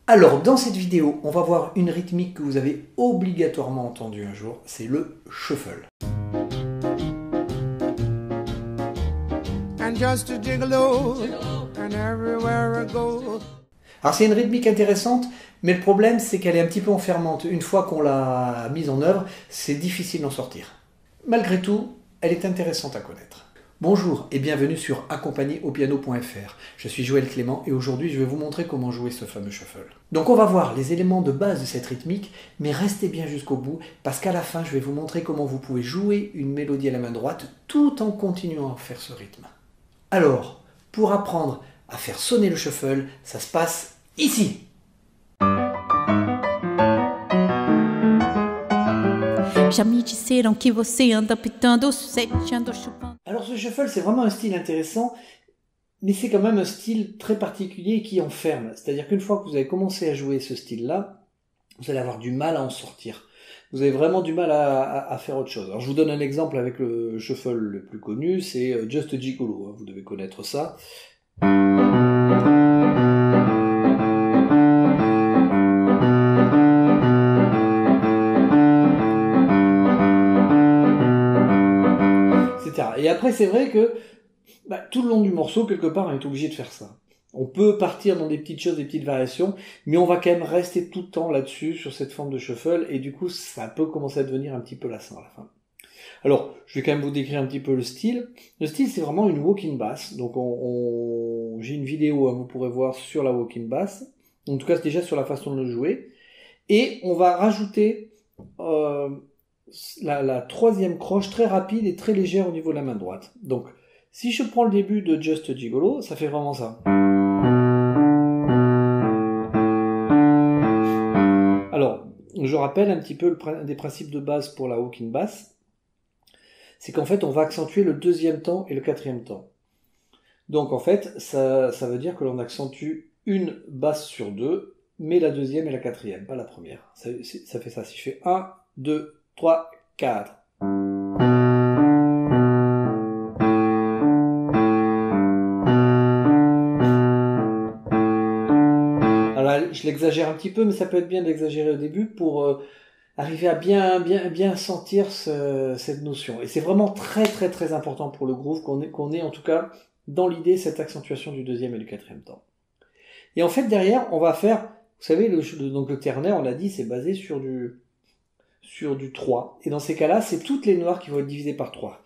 Alors, dans cette vidéo, on va voir une rythmique que vous avez obligatoirement entendue un jour, c'est le shuffle. And just a gigolo, and everywhere I go. Alors c'est une rythmique intéressante, mais le problème c'est qu'elle est un petit peu enfermante. Une fois qu'on l'a mise en œuvre, c'est difficile d'en sortir. Malgré tout, elle est intéressante à connaître. Bonjour et bienvenue sur accompagnéaupiano.fr. Je suis Joël Clément et aujourd'hui je vais vous montrer comment jouer ce fameux shuffle. Donc on va voir les éléments de base de cette rythmique, mais restez bien jusqu'au bout parce qu'à la fin je vais vous montrer comment vous pouvez jouer une mélodie à la main droite tout en continuant à faire ce rythme. Alors, pour apprendre à faire sonner le shuffle, ça se passe ici. Já me disseram que você anda pitando, sete ando chupando. Alors ce shuffle, c'est vraiment un style intéressant, mais c'est quand même un style très particulier qui enferme. C'est-à-dire qu'une fois que vous avez commencé à jouer ce style-là, vous allez avoir du mal à en sortir. Vous avez vraiment du mal à faire autre chose. Alors je vous donne un exemple avec le shuffle le plus connu, c'est Just a Gigolo, vous devez connaître ça. Et après, c'est vrai que tout le long du morceau, quelque part, on est obligé de faire ça. On peut partir dans des petites choses, des petites variations, mais on va quand même rester tout le temps là-dessus, sur cette forme de shuffle, et du coup, ça peut commencer à devenir un petit peu lassant à la fin. Alors, je vais quand même vous décrire un petit peu le style. Le style, c'est vraiment une walking bass. Donc, j'ai une vidéo, vous pourrez voir sur la walking bass. En tout cas, c'est déjà sur la façon de le jouer. Et on va rajouter la troisième croche très rapide et très légère au niveau de la main droite. Donc, si je prends le début de Just a Gigolo, ça fait vraiment ça. Alors, je rappelle un petit peu des principes de base pour la walking bass. C'est qu'en fait, on va accentuer le deuxième temps et le quatrième temps. Donc, en fait, ça veut dire que l'on accentue une basse sur deux, mais la deuxième et la quatrième, pas la première. Ça fait ça. Si je fais 1, 2, 3, 4. Alors je l'exagère un petit peu, mais ça peut être bien d'exagérer au début pour arriver à bien sentir cette notion. Et c'est vraiment très très très important pour le groove qu'on ait en tout cas dans l'idée cette accentuation du deuxième et du quatrième temps. Et en fait derrière on va faire, vous savez donc le ternaire on l'a dit c'est basé sur du 3. Et dans ces cas-là, c'est toutes les noirs qui vont être divisées par 3.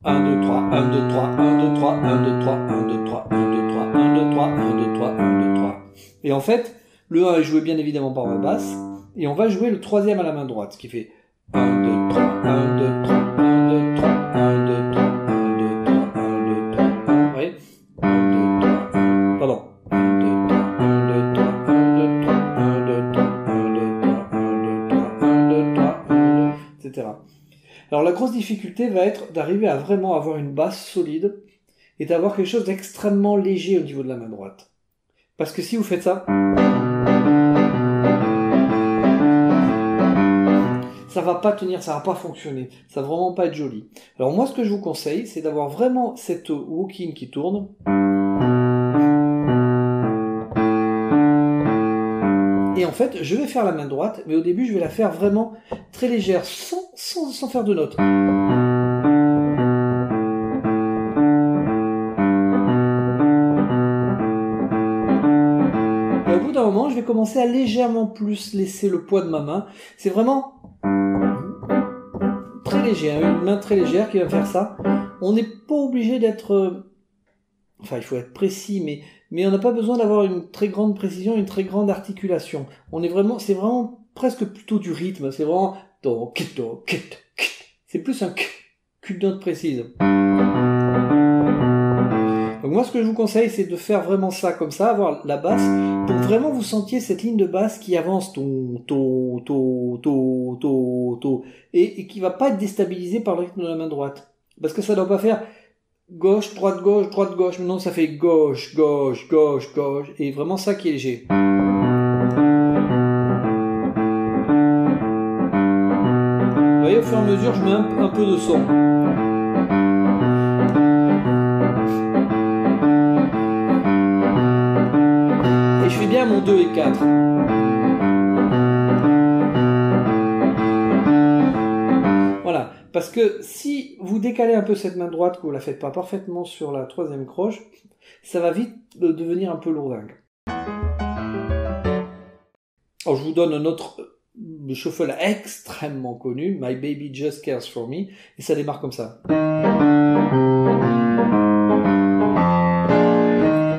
1, 2, 3, 1, 2, 3, 1, 2, 3, 1, 2, 3, 1, 2, 3, 1, 2, 3, 1, 2, 3, 1, 2, 3, 1, 2, 3. Et en fait, le 1 est joué bien évidemment par ma basse, et on va jouer le troisième à la main droite, ce qui fait 1, 2, 3, 1, 2, 3, 1, 2, 3, 1, 2, 3, 1, 2, 3, 1, 2, 3, 1, vous voyez 1, 2, 3, 1, pardon. 1, 2, 3, 1, 2, 3, 1, 2, 3, 1, 2, 3, 1, 2, 3, 1, 2, 3, 1, 2, 3, 1, 2, etc. Alors la grosse difficulté va être d'arriver à vraiment avoir une basse solide et d'avoir quelque chose d'extrêmement léger au niveau de la main droite. Parce que si vous faites ça, ça va pas tenir, ça va pas fonctionner, ça va vraiment pas être joli. Alors moi ce que je vous conseille, c'est d'avoir vraiment cette walking qui tourne. Et en fait, je vais faire la main droite, mais au début, je vais la faire vraiment très légère, sans faire de notes. Et au bout d'un moment, je vais commencer à légèrement plus laisser le poids de ma main. C'est vraiment très léger, une main très légère qui va faire ça. On n'est pas obligé d'être... Enfin, il faut être précis, mais on n'a pas besoin d'avoir une très grande précision, une très grande articulation. C'est vraiment presque plutôt du rythme. C'est vraiment c'est plus qu'une note précise. Donc moi, ce que je vous conseille, c'est de faire vraiment ça comme ça, avoir la basse, pour vraiment vous sentiez cette ligne de basse qui avance et qui va pas être déstabilisée par le rythme de la main droite. Parce que ça doit pas faire gauche, droite, gauche, maintenant ça fait gauche, gauche, gauche, gauche, et vraiment ça qui est léger. Vous voyez, au fur et à mesure, je mets un peu de son. je fais bien mon 2 et 4. Voilà, parce que si vous décalez un peu cette main droite, que vous ne la faites pas parfaitement sur la troisième croche, ça va vite devenir un peu lourdingue. Alors je vous donne un autre shuffle extrêmement connu, My Baby Just Cares For Me, et ça démarre comme ça.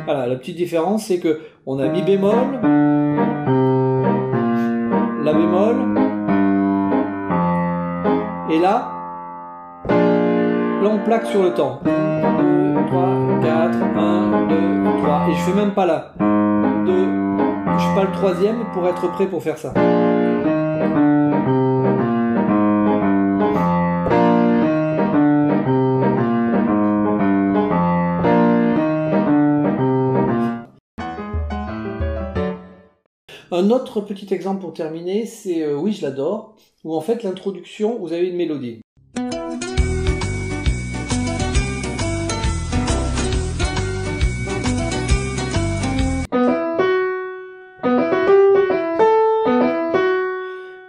Voilà, la petite différence, c'est que on a mi bémol, la bémol, et là on plaque sur le temps. 1, 2, 3, 4, 1, 2, 3, et je fais même pas là. 2, je fais pas le troisième pour être prêt pour faire ça. Un autre petit exemple pour terminer, c'est Oui, je l'adore, où en fait l'introduction, vous avez une mélodie.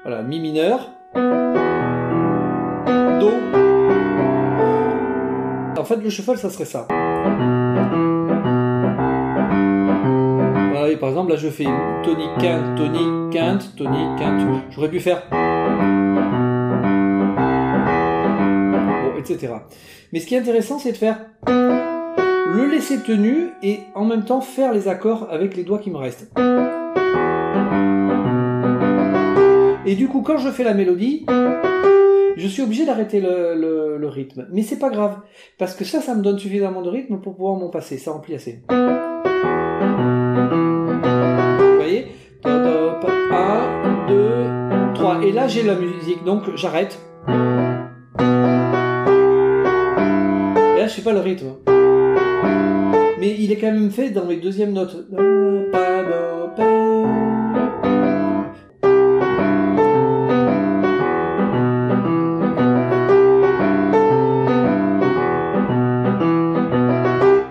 Voilà, mi mineur, do. En fait, le shuffle, ça serait ça. Voilà, et par exemple, là, je fais tonique, quinte, tonique, quinte, tonique, quinte. J'aurais pu faire. Bon, etc. Mais ce qui est intéressant, c'est de faire le laisser tenu et en même temps faire les accords avec les doigts qui me restent. Et du coup, quand je fais la mélodie, je suis obligé d'arrêter le rythme. Mais c'est pas grave, parce que ça me donne suffisamment de rythme pour pouvoir m'en passer. Ça remplit assez. Vous voyez ? 1, 2, 3. Et là, j'ai la musique, donc j'arrête. Et là, je fais pas le rythme. Mais il est quand même fait dans mes deuxièmes notes.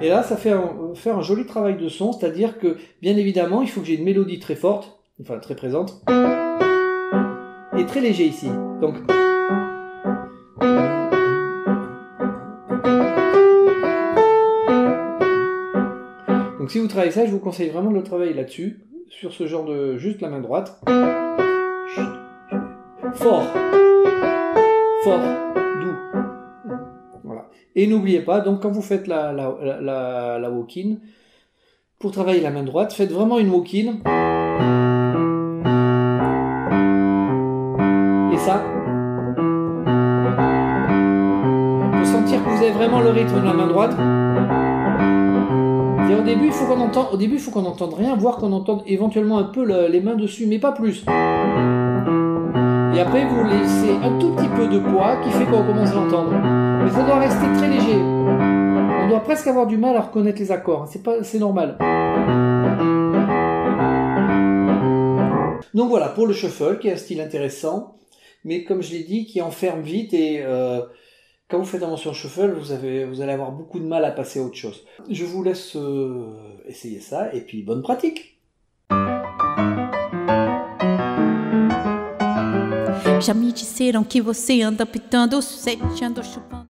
Et là, ça fait faire un joli travail de son, c'est-à-dire que, bien évidemment, il faut que j'ai une mélodie très forte, enfin très présente, et très léger ici. Donc, si vous travaillez ça, je vous conseille vraiment de le travailler là-dessus, sur ce genre de... juste la main droite. Fort, fort, doux. Voilà. Et n'oubliez pas, donc quand vous faites la walk-in, pour travailler la main droite, faites vraiment une walk-in. Et ça, pour sentir que vous avez vraiment le rythme de la main droite. Et au début, il faut qu'on n'entende rien, voire qu'on entende éventuellement un peu les mains dessus, mais pas plus. Et après, vous laissez un tout petit peu de poids qui fait qu'on commence à l'entendre. Mais ça doit rester très léger. On doit presque avoir du mal à reconnaître les accords. C'est normal. Donc voilà, pour le shuffle, qui est un style intéressant, mais comme je l'ai dit, qui enferme vite et quand vous faites un morceau shuffle, vous allez avoir beaucoup de mal à passer à autre chose. Je vous laisse essayer ça et puis bonne pratique. Já me disseram que você anda pitando, sete ando chupando.